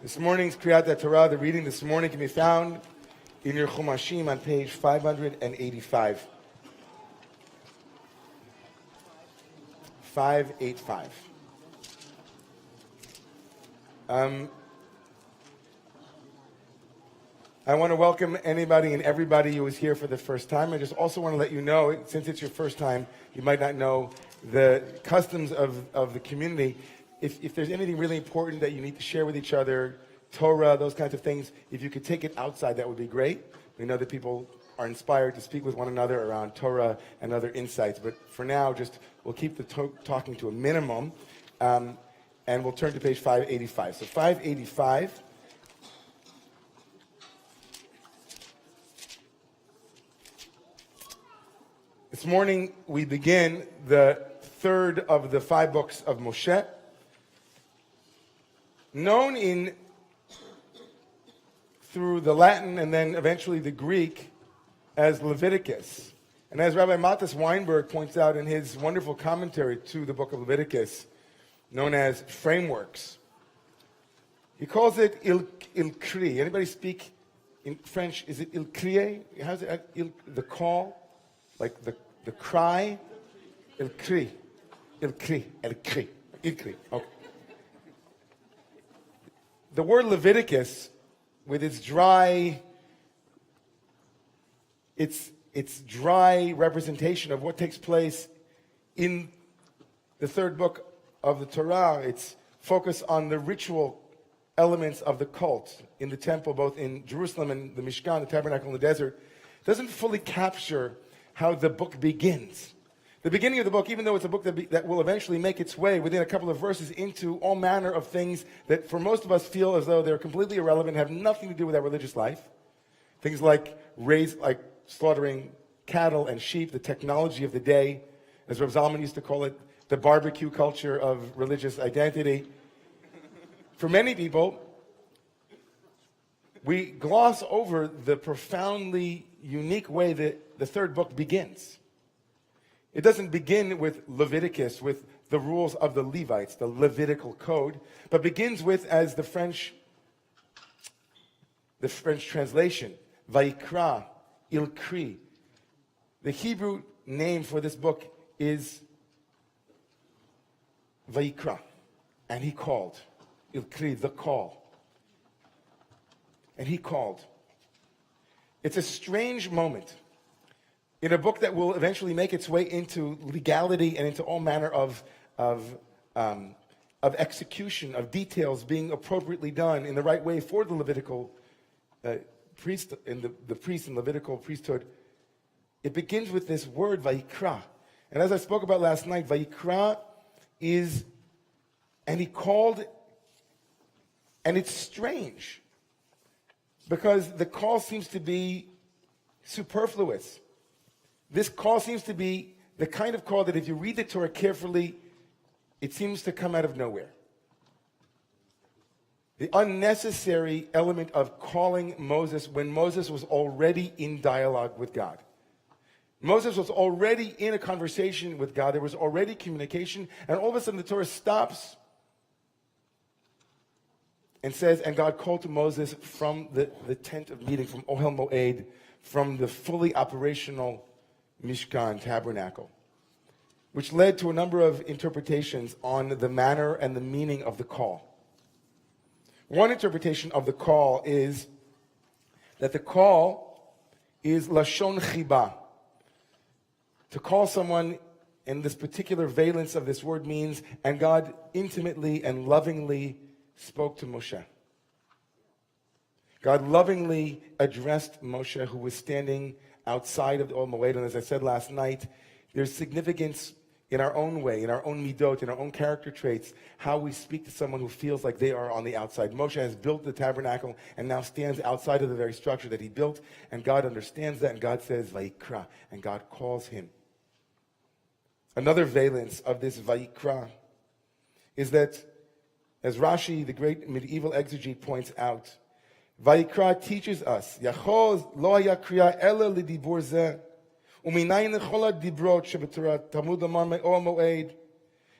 This morning's Kriyat Torah, the reading this morning, can be found in your Chumashim on page 585. 585. I want to welcome anybody and everybody who is here for the first time. I just also want to let you know, since it's your first time, you might not know the customs of the community. If there's anything really important that you need to share with each other, Torah, those kinds of things, if you could take it outside, that would be great. We know that people are inspired to speak with one another around Torah and other insights. But for now, we'll keep the talking to a minimum, and we'll turn to page 585. So 585. This morning, we begin the third of the 5 books of Moshe, known through the Latin and then eventually the Greek as Leviticus. And as Rabbi Matthias Weinberg points out in his wonderful commentary to the book of Leviticus, known as Frameworks, he calls it il cri. Anybody speak in French? Is it il crie? How's it? The call? Like the cry? Il cri. Il cri. Il cri. Il cri. Okay. The word Leviticus, with its dry representation of what takes place in the third book of the Torah, its focus on the ritual elements of the cult in the temple, both in Jerusalem and the Mishkan, the tabernacle in the desert, doesn't fully capture how the book begins. The beginning of the book, even though it's a book that will eventually make its way within a couple of verses into all manner of things that for most of us feel as though they're completely irrelevant, have nothing to do with our religious life. Things like slaughtering cattle and sheep, the technology of the day, as Rav Zalman used to call it, the barbecue culture of religious identity. For many people, we gloss over the profoundly unique way that the third book begins. It doesn't begin with Leviticus, with the rules of the Levites, the Levitical code, but begins with, as the French translation, Vayikra, Il Kri. The Hebrew name for this book is Vayikra, and he called. Il Kri, the call. And he called. It's a strange moment in a book that will eventually make its way into legality and into all manner of execution, of details being appropriately done in the right way for the Levitical priest and the priest and Levitical priesthood. It begins with this word, Vayikra. And as I spoke about last night, Vayikra is, and he called, and it's strange, because the call seems to be superfluous. This call seems to be the kind of call that if you read the Torah carefully, it seems to come out of nowhere. The unnecessary element of calling Moses when Moses was already in dialogue with God. Moses was already in a conversation with God. There was already communication. And all of a sudden the Torah stops and says, and God called to Moses from the tent of meeting, from Ohel Moed, from the fully operational Mishkan, tabernacle, which led to a number of interpretations on the manner and the meaning of the call. One interpretation of the call is that the call is Lashon Chiba. To call someone in this particular valence of this word means, and God intimately and lovingly spoke to Moshe. God lovingly addressed Moshe, who was standing outside of the Ohel Moed. And as I said last night, there's significance in our own way, in our own midot, in our own character traits, how we speak to someone who feels like they are on the outside. Moshe has built the tabernacle and now stands outside of the very structure that he built, and God understands that, and God says, Vayikra, and God calls him. Another valence of this Vayikra is that, as Rashi, the great medieval exegete, points out, Vayikra teaches us, Yachoz lo haya kriya ela lidibur zeh, uminayin lechol hadibrot shebetorah Talmud Amar me'or moed,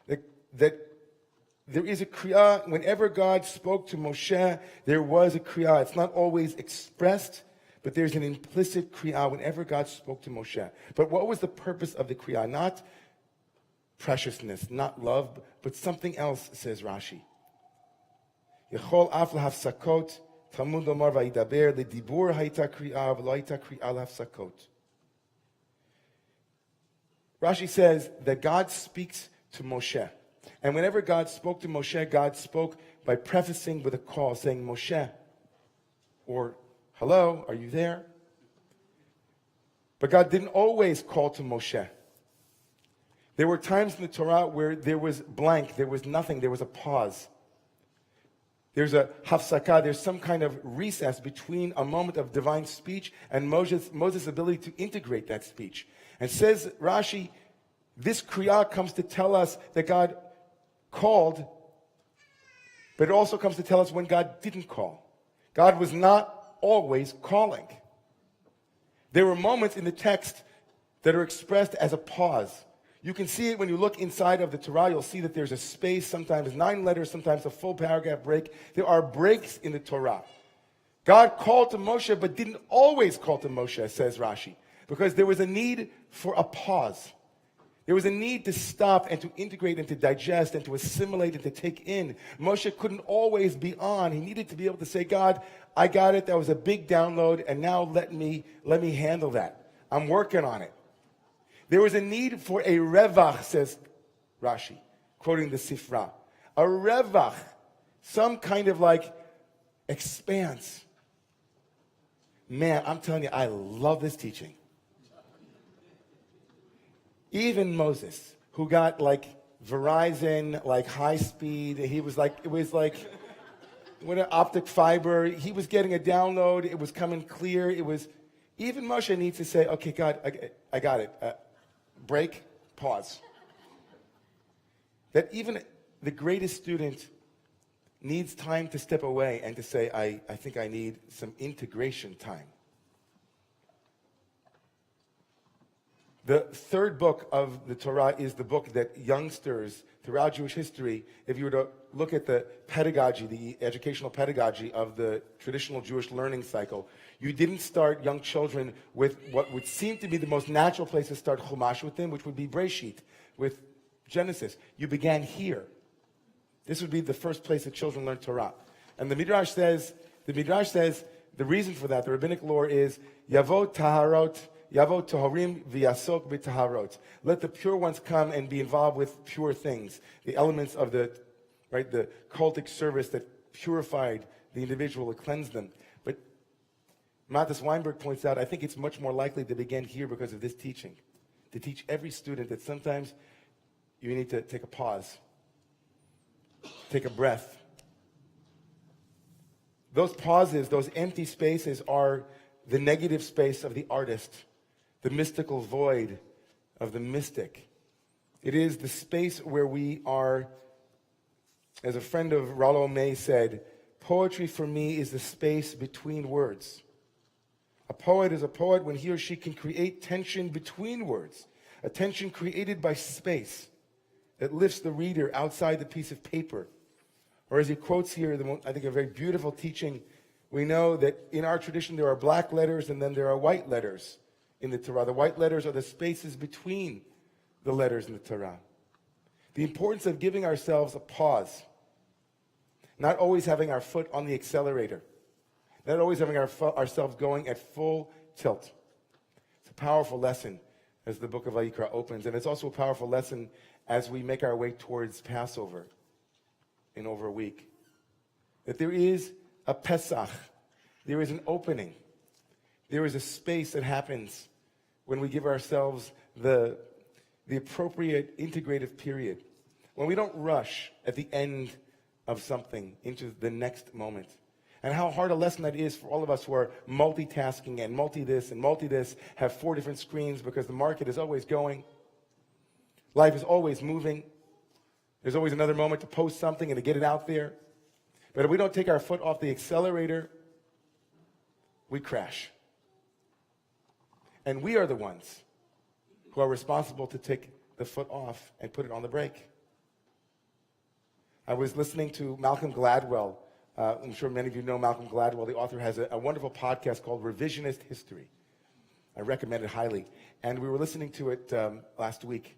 that there is a kriyah. Whenever God spoke to Moshe, there was a kriyah. It's not always expressed, but there's an implicit kriyah whenever God spoke to Moshe. But what was the purpose of the kriyah? Not preciousness, not love, but something else, says Rashi. Yechol af lahafsakot, Talmud lomar vayidaber, ledibur hayta kriyah, v'lo hayta kriyah lahafsakot. Rashi says that God speaks to Moshe. And whenever God spoke to Moshe, God spoke by prefacing with a call, saying, Moshe, or hello, are you there? But God didn't always call to Moshe. There were times in the Torah where there was blank, there was nothing, there was a pause. There's a hafsakah, there's some kind of recess between a moment of divine speech and Moses' ability to integrate that speech. And says Rashi, this kriyah comes to tell us that God called, but it also comes to tell us when God didn't call. God was not always calling. There were moments in the text that are expressed as a pause. You can see it when you look inside of the Torah. You'll see that there's a space, sometimes 9 letters, sometimes a full paragraph break. There are breaks in the Torah. God called to Moshe, but didn't always call to Moshe, says Rashi, because there was a need for a pause. There was a need to stop and to integrate and to digest and to assimilate and to take in. Moshe couldn't always be on. He needed to be able to say, God, I got it. That was a big download, and now let me handle that. I'm working on it. There was a need for a revach, says Rashi, quoting the Sifra. A revach, some kind of like expanse. Man, I'm telling you, I love this teaching. Even Moses, who got like Verizon, like high speed, it was like with an optic fiber, he was getting a download, it was coming clear, even Moshe needs to say, okay, God, I got it. Break, pause. That even the greatest student needs time to step away and to say, I think I need some integration time. The third book of the Torah is the book that youngsters throughout Jewish history, if you were to look at the pedagogy, the educational pedagogy of the traditional Jewish learning cycle, you didn't start young children with what would seem to be the most natural place to start Chumash with them, which would be Breshit, with Genesis. You began here. This would be the first place that children learn Torah. And the Midrash says the reason for that, the rabbinic lore is Yavo Toharim v'yasok b'taharot. Let the pure ones come and be involved with pure things. The elements of the cultic service that purified the individual, that cleansed them. But Matis Weinberg points out, I think it's much more likely to begin here because of this teaching. To teach every student that sometimes you need to take a pause. Take a breath. Those pauses, those empty spaces are the negative space of the artist, the mystical void of the mystic. It is the space where we are, as a friend of Rollo May said, poetry for me is the space between words. A poet is a poet when he or she can create tension between words, a tension created by space that lifts the reader outside the piece of paper. Or as he quotes here, I think a very beautiful teaching, we know that in our tradition there are black letters and then there are white letters in the Torah. The white letters are the spaces between the letters in the Torah. The importance of giving ourselves a pause. Not always having our foot on the accelerator. Not always having ourselves going at full tilt. It's a powerful lesson as the book of Vayikra opens. And it's also a powerful lesson as we make our way towards Passover in over a week. That there is a Pesach. There is an opening. There is a space that happens when we give ourselves the appropriate integrative period. When we don't rush at the end of something into the next moment. And how hard a lesson that is for all of us who are multitasking and multi-this and multi-this, have 4 different screens because the market is always going. Life is always moving. There's always another moment to post something and to get it out there. But if we don't take our foot off the accelerator, we crash. And we are the ones who are responsible to take the foot off and put it on the brake. I was listening to Malcolm Gladwell. I'm sure many of you know Malcolm Gladwell. The author has a wonderful podcast called Revisionist History. I recommend it highly. And we were listening to it last week.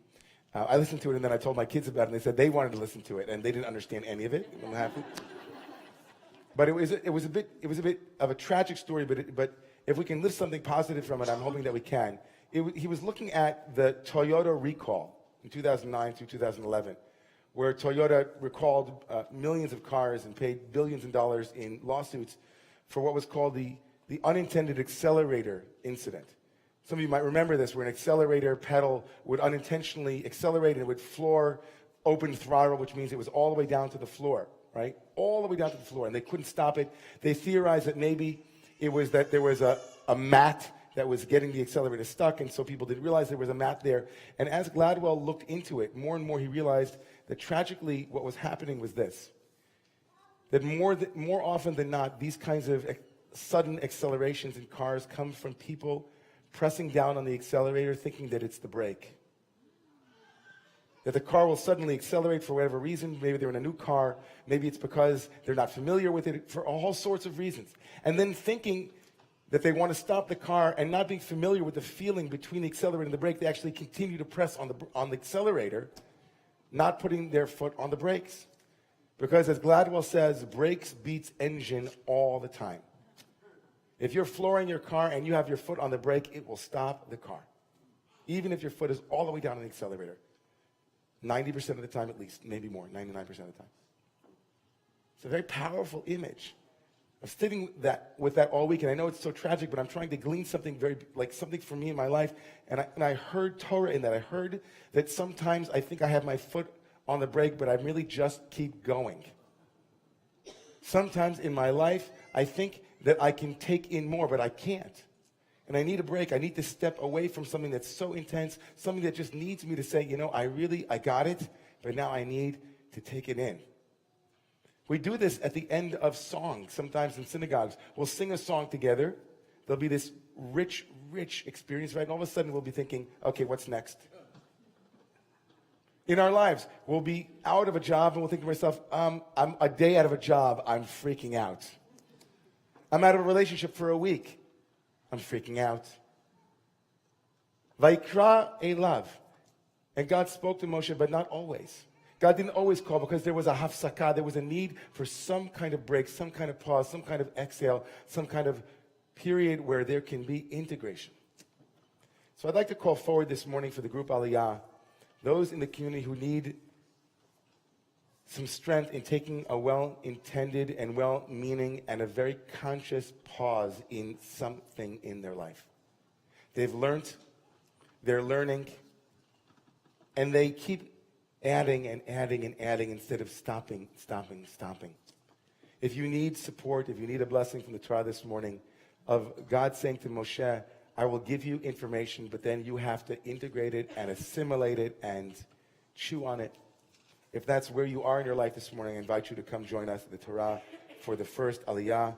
I listened to it, and then I told my kids about it, and they said they wanted to listen to it, and they didn't understand any of it. I'm happy. But it was a bit of a tragic story. But if we can lift something positive from it, I'm hoping that we can. He was looking at the Toyota recall in 2009 through 2011, where Toyota recalled millions of cars and paid billions of dollars in lawsuits for what was called the unintended accelerator incident. Some of you might remember this, where an accelerator pedal would unintentionally accelerate and it would floor open throttle, which means it was all the way down to the floor, right? All the way down to the floor, and they couldn't stop it. They theorized that maybe it was that there was a mat that was getting the accelerator stuck, and so people didn't realize there was a mat there. And as Gladwell looked into it, more and more he realized that tragically what was happening was this, that more often than not, these kinds of sudden accelerations in cars come from people pressing down on the accelerator thinking that it's the brake. That the car will suddenly accelerate for whatever reason. Maybe they're in a new car. Maybe it's because they're not familiar with it, for all sorts of reasons. And then thinking that they want to stop the car and not being familiar with the feeling between the accelerator and the brake, they actually continue to press on the accelerator, not putting their foot on the brakes. Because as Gladwell says, brakes beats engine all the time. If you're flooring your car and you have your foot on the brake, it will stop the car. Even if your foot is all the way down on the accelerator. 90% of the time at least, maybe more, 99% of the time. It's a very powerful image. I'm sitting with that all week, and I know it's so tragic, but I'm trying to glean something something for me in my life, and I heard Torah in that. I heard that sometimes I think I have my foot on the brake, but I really just keep going. Sometimes in my life, I think that I can take in more, but I can't. And I need a break. I need to step away from something that's so intense, something that just needs me to say, I got it, but now I need to take it in. We do this at the end of songs, sometimes in synagogues. We'll sing a song together. There'll be this rich, rich experience, right? And all of a sudden we'll be thinking, okay, what's next? In our lives, we'll be out of a job and we'll think to myself, I'm a day out of a job, I'm freaking out. I'm out of a relationship for a week. I'm freaking out. Vaikra elav. And God spoke to Moshe, but not always. God didn't always call because there was a hafsaka. There was a need for some kind of break, some kind of pause, some kind of exhale, some kind of period where there can be integration. So I'd like to call forward this morning for the group Aliyah, those in the community who need some strength in taking a well-intended and well-meaning and a very conscious pause in something in their life. They've learned, they're learning, and they keep adding and adding and adding instead of stopping. If you need support, if you need a blessing from the Torah this morning of God saying to Moshe, I will give you information, but then you have to integrate it and assimilate it and chew on it. If that's where you are in your life this morning, I invite you to come join us at the Torah for the first Aliyah.